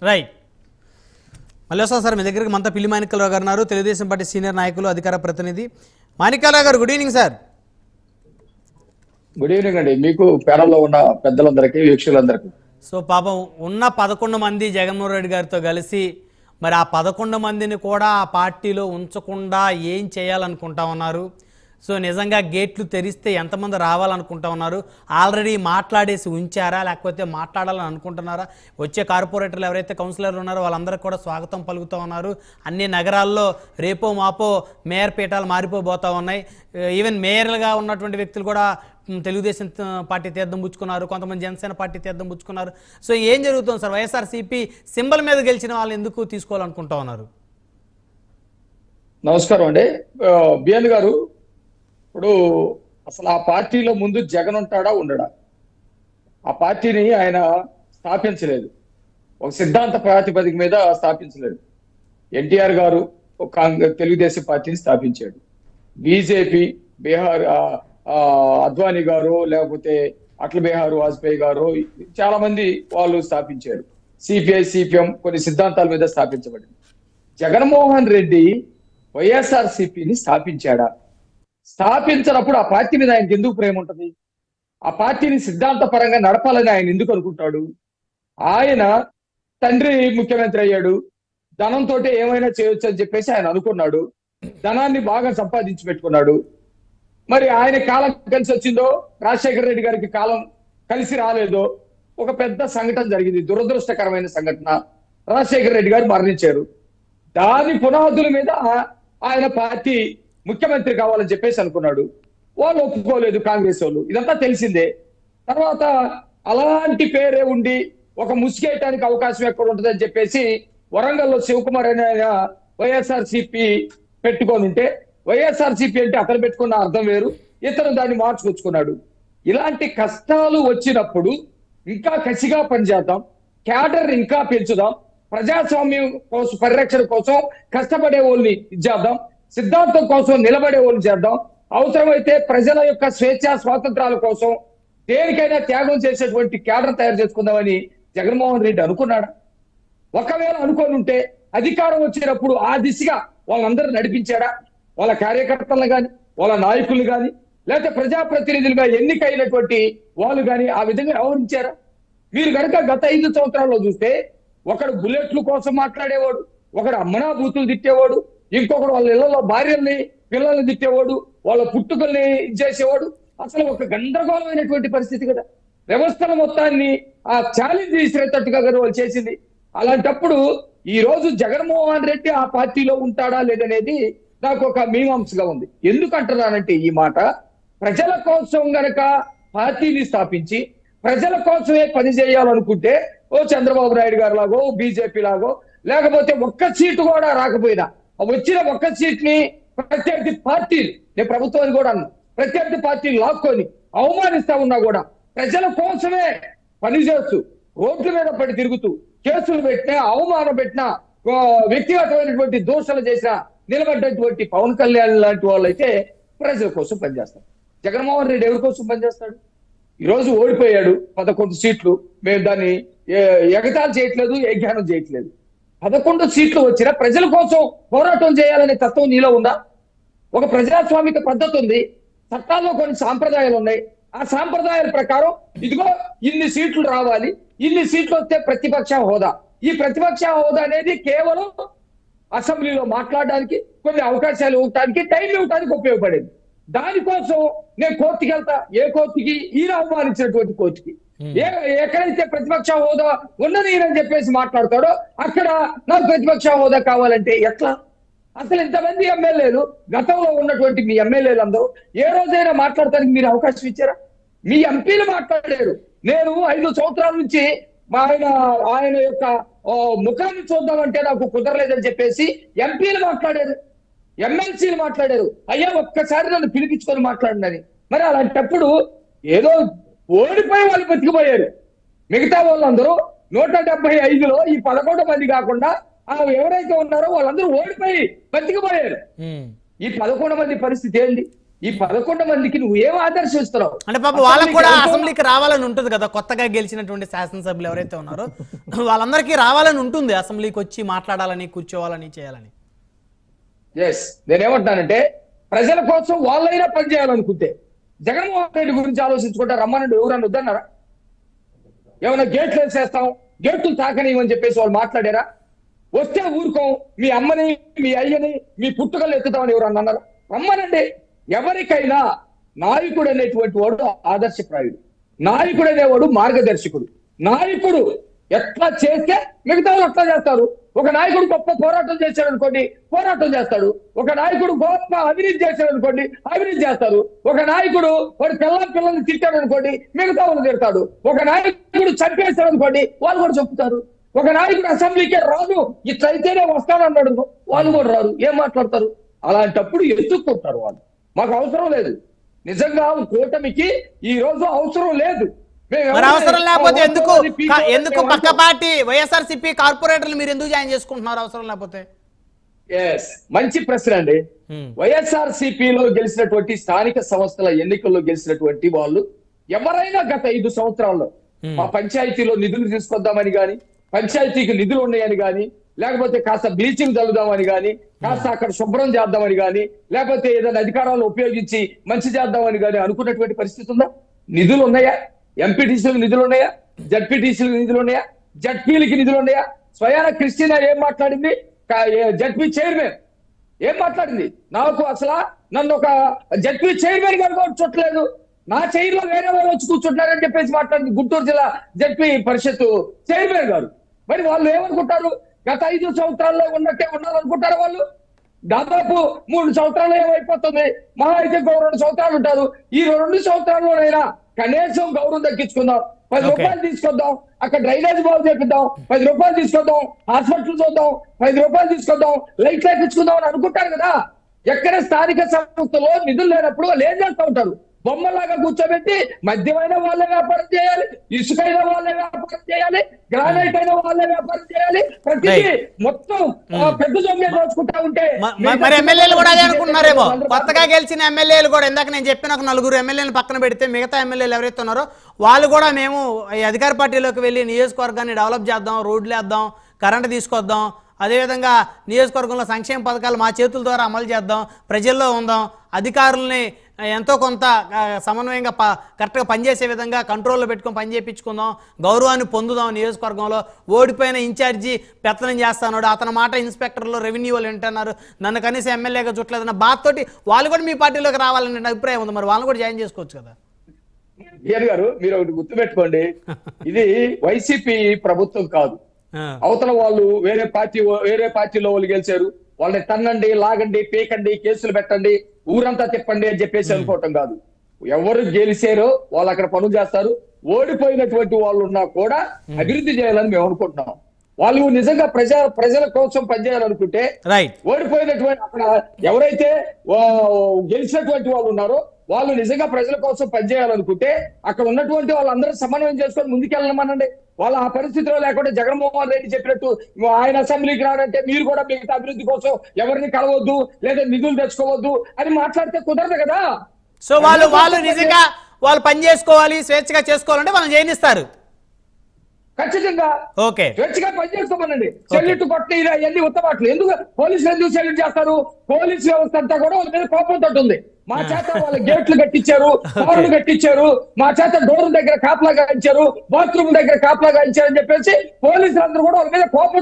Right. మళ్ళీ వస్తాం sir మీ దగ్గరికి. మనతో పిల్లి మాణిక్యాలరావు గారు ఉన్నారు, తెలుగుదేశం పార్టీ సీనియర్ నాయకులు, అధికార ప్రతినిధి. మాణిక్యాలరావు గారు, good evening sir. Good evening అండి, మీకు ప్యానల్లో ఉన్న పెద్దలందరికీ, వీక్షకులందరికీ. సో పాపం ఉన్న 11 మంది జగన్మోహన్ రెడ్డి గారితో కలిసి మరి ఆ 11 మందిని కూడా ఆ పార్టీలో ఉంచకుండా ఏం చేయాలనుకుంటా ఉన్నారు? సో నిజంగా గేట్లు తెరిస్తే ఎంతమంది రావాలనుకుంటా ఉన్నారు? ఆల్రెడీ మాట్లాడేసి ఉంచారా, లేకపోతే మాట్లాడాలని అనుకుంటున్నారా? వచ్చే కార్పొరేటర్లు ఎవరైతే కౌన్సిలర్లు ఉన్నారో వాళ్ళందరికీ కూడా స్వాగతం పలుకుతూ ఉన్నారు. అన్ని నగరాల్లో రేపో మాపో మేయర్ పీఠాలు మారిపోబోతూ ఉన్నాయి. ఈవెన్ మేయర్లుగా ఉన్నటువంటి వ్యక్తులు కూడా తెలుగుదేశం పార్టీ తీర్థం పుచ్చుకున్నారు, కొంతమంది జనసేన పార్టీ తీర్థం పుచ్చుకున్నారు. సో ఏం జరుగుతుంది సార్? వైఎస్ఆర్సీపీ సింబల్ మీద గెలిచిన వాళ్ళు ఎందుకు తీసుకోవాలనుకుంటా ఉన్నారు? నమస్కారం అండి. బిఎన్ గారు, ఇప్పుడు అసలు ఆ పార్టీలో ముందు జగన్ ఉంటాడా ఉండడా? ఆ పార్టీని ఆయన స్థాపించలేదు, ఒక సిద్ధాంత ప్రాతిపదిక మీద స్థాపించలేదు. ఎన్టీఆర్ గారు తెలుగుదేశం పార్టీని స్థాపించాడు. బీజేపీ బీహార్ అద్వానీ గారు, లేకపోతే అటల్ బిహారీ వాజ్పేయి గారు, చాలా మంది వాళ్ళు స్థాపించారు. సిపిఐ సిపిఎం కొన్ని సిద్ధాంతాల మీద స్థాపించబడింది. జగన్మోహన్ రెడ్డి వైఎస్ఆర్సీపీని స్థాపించాడా? స్థాపించినప్పుడు ఆ పార్టీ మీద ఆయనకి ఎందుకు ప్రేమ ఉంటుంది? ఆ పార్టీని సిద్ధాంత పరంగా నడపాలని ఆయన ఎందుకు అనుకుంటాడు? ఆయన తండ్రి ముఖ్యమంత్రి అయ్యాడు, ధనంతో ఏమైనా చేయొచ్చు అని చెప్పేసి ఆయన అనుకున్నాడు. ధనాన్ని బాగా సంపాదించి పెట్టుకున్నాడు. మరి ఆయన కాలం కలిసి వచ్చిందో, రాజశేఖర రెడ్డి గారికి కాలం కలిసి రాలేదో, ఒక పెద్ద సంఘటన జరిగింది, దురదృష్టకరమైన సంఘటన. రాజశేఖర రెడ్డి గారు మరణించారు. దాని పునాదుల మీద ఆయన పార్టీ ముఖ్యమంత్రి కావాలని చెప్పేసి అనుకున్నాడు. వాళ్ళు ఒప్పుకోలేదు, కాంగ్రెస్ వాళ్ళు. ఇదంతా తెలిసిందే. తర్వాత అలాంటి పేరే ఉండి ఒక ముసుగేయటానికి అవకాశం ఎక్కడ ఉంటుందని చెప్పేసి వరంగల్లో శివకుమార్ అనే ఆయన వైఎస్ఆర్సీపీ పెట్టుకొని ఉంటే, వైఎస్ఆర్సీపీ అంటే అతను పెట్టుకున్న అర్థం వేరు, ఇతను దాన్ని మార్చుకొచ్చుకున్నాడు. ఇలాంటి కష్టాలు వచ్చినప్పుడు ఇంకా కసిగా పనిచేద్దాం, క్యాడర్ ఇంకా పెంచుదాం, ప్రజాస్వామ్యం కోసం పరిరక్షణ కోసం కష్టపడే వాళ్ళని ఇచ్చేద్దాం, సిద్ధాంతం కోసం నిలబడే వాళ్ళు చేద్దాం, అవసరమైతే ప్రజల యొక్క స్వేచ్ఛ స్వాతంత్రాల కోసం దేనికైనా త్యాగం చేసేటువంటి క్యాడర్ తయారు చేసుకుందామని జగన్మోహన్ రెడ్డి అనుకున్నాడా? ఒకవేళ అనుకోని ఉంటే అధికారం వచ్చినప్పుడు ఆ దిశగా వాళ్ళందరూ నడిపించాడా? వాళ్ళ కార్యకర్తలను కానీ, వాళ్ళ నాయకులు కానీ, లేకపోతే ప్రజాప్రతినిధులుగా ఎన్నికైనటువంటి వాళ్ళు కానీ ఆ విధంగా వ్యవహరించారా? మీరు కనుక గత 5 సంవత్సరాల్లో చూస్తే, ఒకడు బుల్లెట్ల కోసం మాట్లాడేవాడు, ఒకడు అమ్మనా బూతులు తిట్టేవాడు, ఇంకొకడు వాళ్ళ ఇళ్లలో భార్యల్ని పిల్లల్ని తిట్టేవాడు, వాళ్ళ పుట్టుకల్ని చేసేవాడు. అసలు ఒక గందరగోళమైనటువంటి పరిస్థితి కదా. వ్యవస్థల మొత్తాన్ని ఆ ఛాలెంజ్ చేసేటట్టుగా కదా వాళ్ళు చేసింది. అలాంటప్పుడు ఈ రోజు జగన్మోహన్ రెడ్డి ఆ పార్టీలో ఉంటాడా లేదనేది నాకు ఒక మీమాంసగా ఉంది. ఎందుకు అంటున్నానంటే, ఈ మాట ప్రజల కోసం గనక పార్టీని స్థాపించి ప్రజల కోసమే పని చేయాలనుకుంటే, ఓ చంద్రబాబు నాయుడు గారు లాగో, బీజేపీ లాగో, లేకపోతే ఒక్క సీటు కూడా రాకపోయినా వచ్చిన ఒక్క సీట్ ని ప్రత్యర్థి పార్టీలు, నేను ప్రభుత్వాన్ని కూడా అన్నా, ప్రత్యర్థి పార్టీలు లాక్కొని అవమానిస్తా ఉన్నా కూడా ప్రజల కోసమే పనిచేస్తూ రోడ్ల మీద పడి తిరుగుతూ కేసులు పెట్టినా, అవమానం పెట్టినా, వ్యక్తిగతమైనటువంటి దోషాలు చేసినా నిలబడ్డటువంటి పవన్ కళ్యాణ్ లాంటి వాళ్ళు అయితే ప్రజల కోసం పనిచేస్తారు. జగన్మోహన్ రెడ్డి ఎవరి కోసం పనిచేస్తాడు? ఈ రోజు ఓడిపోయాడు 11 సీట్లు. మేము దాన్ని ఎగతాళి చేయట్లేదు, ఏజ్ఞానం చేయట్లేదు. 11 సీట్లు వచ్చినా ప్రజల కోసం పోరాటం చేయాలనే తత్వం నీలో ఉందా? ఒక ప్రజాస్వామిక పద్ధతి ఉంది, చట్టాల్లో కొన్ని సాంప్రదాయాలు ఉన్నాయి. ఆ సాంప్రదాయాల ప్రకారం ఇదిగో ఇన్ని సీట్లు రావాలి, ఇన్ని సీట్లు వస్తే ప్రతిపక్ష హోదా. ఈ ప్రతిపక్ష హోదా అనేది కేవలం అసెంబ్లీలో మాట్లాడడానికి, కొన్ని అవకాశాలు ఇవ్వడానికి, టైం ఇవ్వడానికి ఉపయోగపడేది. దానికోసం నేను కోర్టుకి వెళ్తా. ఏ కోర్టుకి? ఈయన అవమానించినటువంటి కోర్టుకి. ఎక్కడైతే ప్రతిపక్ష హోదా ఉన్నది ఈయనని చెప్పేసి మాట్లాడతాడో అక్కడ నాకు ప్రతిపక్ష హోదా కావాలంటే ఎట్లా? అసలు ఇంతమంది ఎమ్మెల్యేలు, గతంలో ఉన్నటువంటి మీ ఎమ్మెల్యేలు అందరూ ఏ రోజైనా మాట్లాడటానికి మీరు అవకాశం ఇచ్చారా? మీ ఎంపీలు మాట్లాడారు. నేను 5 సంవత్సరాల నుంచి ఆయన యొక్క ముఖాన్ని చూద్దామంటే నాకు కుదరలేదని చెప్పేసి ఎంపీలు మాట్లాడారు, ఎమ్మెల్సీలు మాట్లాడారు. అయ్యా ఒక్కసారి నన్ను పిలిపించుకొని మాట్లాడినని. మరి అలాంటప్పుడు ఏదో ఓడిపోయి వాళ్ళు బతికిపోయారు. మిగతా వాళ్ళందరూ 175లో ఈ 11 మంది కాకుండా ఎవరైతే ఉన్నారో వాళ్ళందరూ ఓడిపోయి బతికిపోయారు. ఈ 11 మంది పరిస్థితి ఏంటి? ఈ 11 మందికి నువ్వు ఏం ఆదర్శిస్తున్నావు? అంటే పాప వాళ్ళకు కూడా అసెంబ్లీకి రావాలని ఉంటుంది కదా, కొత్తగా గెలిచినటువంటి శాసనసభ్యులు ఎవరైతే ఉన్నారో వాళ్ళందరికీ రావాలని ఉంటుంది, అసెంబ్లీకి వచ్చి మాట్లాడాలని, కూర్చోవాలని, చేయాలని. ఎస్, నేనేమంటానంటే ప్రజల కోసం వాళ్ళైనా పనిచేయాలనుకుంటే జగన్మోహన్ రెడ్డి గురించి ఆలోచించుకుంటే రమ్మనండి, ఎవరన్నా వద్దన్నారా? ఏమైనా గేట్లు వేసేస్తాం, గేట్లు తాకనియమని చెప్పేసి వాళ్ళు మాట్లాడారా? వస్తే ఊరుకోం, మీ అమ్మని, మీ అయ్యని, మీ పుట్టుకలు ఎత్తుతామని ఎవరన్నా అన్నారా? రమ్మనండి. ఎవరికైనా నాయకుడు అనేటువంటి వాడు ఆదర్శప్రాయుడు, నాయకుడు అనేవాడు మార్గదర్శకుడు. నాయకుడు ఎట్లా చేస్తే మిగతా వాళ్ళు అట్లా చేస్తారు. ఒక నాయకుడు గొప్ప పోరాటం చేశాడు అనుకోండి, పోరాటం చేస్తాడు. ఒక నాయకుడు గొప్ప అవినీతి చేశాడు అనుకోండి, అవినీతి చేస్తారు. ఒక నాయకుడు వాడు పిల్లల్ని తిట్టాడు అనుకోండి, మిగతా వాళ్ళు తిడతాడు. ఒక నాయకుడు చంపేస్తాడు అనుకోండి, వాళ్ళు కూడా చెప్తారు. ఒక నాయకుడు అసెంబ్లీకే రాదు, ఇట్లయితేనే వస్తానన్నాడు, వాళ్ళు కూడా రారు. ఏం మాట్లాడతారు? అలాంటప్పుడు ఎత్తుక్కుంటారు వాళ్ళు. మాకు అవసరం లేదు, నిజంగా కూటమికి ఈ రోజు అవసరం లేదు. మరి అవసరం లేకపోతే ఎందుకు పక్క పార్టీ వైఎస్ఆర్సీపీ కార్పొరేటర్లు మీరు ఎందుకు జాయిన్ చేసుకుంటున్నారు అవసరం లేకపోతే? మంచి ప్రశ్న అండి. వైఎస్ఆర్సీపీలో గెలిచినటువంటి స్థానిక సంస్థల ఎన్నికల్లో గెలిచినటువంటి వాళ్ళు ఎవరైనా గత 5 సంవత్సరాల్లో మా పంచాయతీలో నిధులు తీసుకొద్దామని గాని, పంచాయతీకి నిధులు ఉన్నాయని గాని, లేకపోతే కాస్త బ్లీచింగ్ చల్లుదామని గాని, కాస్త అక్కడ శుభ్రం చేద్దామని గాని, లేకపోతే ఏదైనా అధికారాలను ఉపయోగించి మంచి చేద్దామని గాని అనుకున్నటువంటి పరిస్థితి ఉందా? నిధులు ఉన్నాయా? ఎంపీటీసీలకు నిధులు ఉన్నాయా? జడ్పీటీసీలకు నిధులు ఉన్నాయా? జడ్పీలకి నిధులు ఉన్నాయా? స్వయాన క్రిస్టినా ఏం మాట్లాడింది? జడ్పీ చైర్మన్ ఏం మాట్లాడింది? నాకు అసలు నన్ను ఒక జడ్పీ చైర్మన్ గారు కూడా చుట్టలేదు, నా చైర్లో వేరే వాళ్ళు వచ్చి కూర్చుంటారని చెప్పేసి మాట్లాడింది గుంటూరు జిల్లా జడ్పీ పరిషత్ చైర్మన్ గారు. మరి వాళ్ళు ఏమనుకుంటారు? గత 5 సంవత్సరాల్లో ఉన్నట్టే ఉండాలనుకుంటారు వాళ్ళు. దాదాపు 3 సంవత్సరాలు ఏమైపోతుంది, మహా అయితే 2 సంవత్సరాలు ఉంటారు. ఈ 2 సంవత్సరాల్లోనైనా కనీసం గౌరవం దక్కించుకుందాం, 10 రూపాయలు తీసుకొద్దాం, అక్కడ డ్రైనేజ్ బాగు చేపిద్దాం, 10 రూపాయలు తీసుకొద్దాం, హాస్పిటల్ చూద్దాం, 10 రూపాయలు తీసుకొద్దాం, లైట్లు ఎక్కించుకుందాం అని అనుకుంటారు కదా. ఎక్కడ స్థానిక సంస్థలో నిధులు లేనప్పుడు వాళ్ళు ఏం చేస్తూ ఉంటారు? బొమ్మలాగా కూర్చోబెట్టి మద్యమైన వాళ్ళే వ్యాపారం చేయాలి, ఇసుకైన వాళ్ళే వ్యాపారం చేయాలి, గ్రానైట్ అయిన వాళ్ళే వ్యాపారం చేయాలి, ప్రతిదీ మొత్తం పెద్ద జొమ్మే దోచుకుంటా ఉంటే మరి ఎమ్మెల్యేలు కూడా అదే అనుకుంటున్నారేమో. కొత్తగా గెలిచిన ఎమ్మెల్యేలు కూడా, ఇందాక నేను చెప్పిన ఒక 4 ఎమ్మెల్యేలు పక్కన పెడితే మిగతా ఎమ్మెల్యేలు ఎవరైతే ఉన్నారో వాళ్ళు కూడా మేము ఈ అధికార పార్టీలోకి వెళ్ళి నియోజకవర్గాన్ని డెవలప్ చేద్దాం, రోడ్లు వేద్దాం, కరెంటు తీసుకొద్దాం, అదేవిధంగా నియోజకవర్గంలో సంక్షేమ పథకాలు మా చేతుల ద్వారా అమలు చేద్దాం, ప్రజల్లో ఉందాం, అధికారుల్ని ఎంతో కొంత సమన్వయంగా కరెక్ట్గా పనిచేసే విధంగా కంట్రోల్లో పెట్టుకొని పని చేయించుకుందాం, గౌరవాన్ని పొందుదాం, నియోజకవర్గంలో ఓడిపోయిన ఇన్ఛార్జి పెత్తనం చేస్తాడు, అతని మాట ఇన్స్పెక్టర్లు రెవెన్యూ వాళ్ళు వింటున్నారు, నన్ను కనీసం ఎమ్మెల్యేగా చుట్టలేదన్న బాధతోటి వాళ్ళు కూడా మీ పార్టీలోకి రావాలనే అభిప్రాయం ఉంది. మరి వాళ్ళని కూడా జాయిన్ చేసుకోవచ్చు కదా. గారు మీరు ఒకటి గుర్తుపెట్టుకోండి, ఇది వైసీపీ ప్రభుత్వం కాదు. అవతల వాళ్ళు వేరే పార్టీలో వాళ్ళు గెలిచారు, వాళ్ళని తన్నండి, లాగండి, పీకండి, కేసులు పెట్టండి, ఊరంతా తిప్పండి అని చెప్పేసి అనుకోవటం కాదు. ఎవరు గెలిచారో వాళ్ళు అక్కడ పనులు చేస్తారు. ఓడిపోయినటువంటి వాళ్ళు ఉన్నా కూడా అభివృద్ధి చేయాలని మేము అనుకుంటున్నాం. వాళ్ళు నిజంగా ప్రజల కోసం పనిచేయాలనుకుంటే, ఓడిపోయినటువంటి అక్కడ ఎవరైతే గెలిచినటువంటి వాళ్ళు ఉన్నారో వాళ్ళు నిజంగా ప్రజల కోసం పనిచేయాలనుకుంటే అక్కడ ఉన్నటువంటి వాళ్ళందరూ సమన్వయం చేసుకొని ముందుకెళ్ళమనండి. వాళ్ళు ఆ పరిస్థితిలో లేకుండా జగన్మోహన్ రెడ్డి చెప్పినట్టు ఆయన అసెంబ్లీకి రానంటే మీరు కూడా మిగతా అభివృద్ధి కోసం ఎవరిని కలవద్దు లేదా నిధులు తెచ్చుకోవద్దు అని మాట్లాడితే కుదరదు కదా. సో వాళ్ళు నిజంగా వాళ్ళు పని చేసుకోవాలి, స్వేచ్ఛగా చేసుకోవాలంటే వాళ్ళు జైనిస్తారు. ఖచ్చితంగా స్వేచ్ఛగా పనిచేస్తామనండి. సెల్యూట్ కొట్టి అవన్నీ ఉత్తమాటలు ఎందుకు? పోలీసులు ఎందుకు సెల్యూట్ చేస్తారు? పోలీసు వ్యవస్థ అంతా కూడా వాళ్ళ మీద కోపంతో ఉంది. మా చేత వాళ్ళ గేట్లు కట్టించారు, పవర్లు కట్టించారు, మా చేత డోర్ దగ్గర కాపలా గాయించారు, బాత్రూమ్ దగ్గర కాపలా గాయించారు అని చెప్పేసి పోలీసులు అందరూ కూడా వాళ్ళ మీద కోపం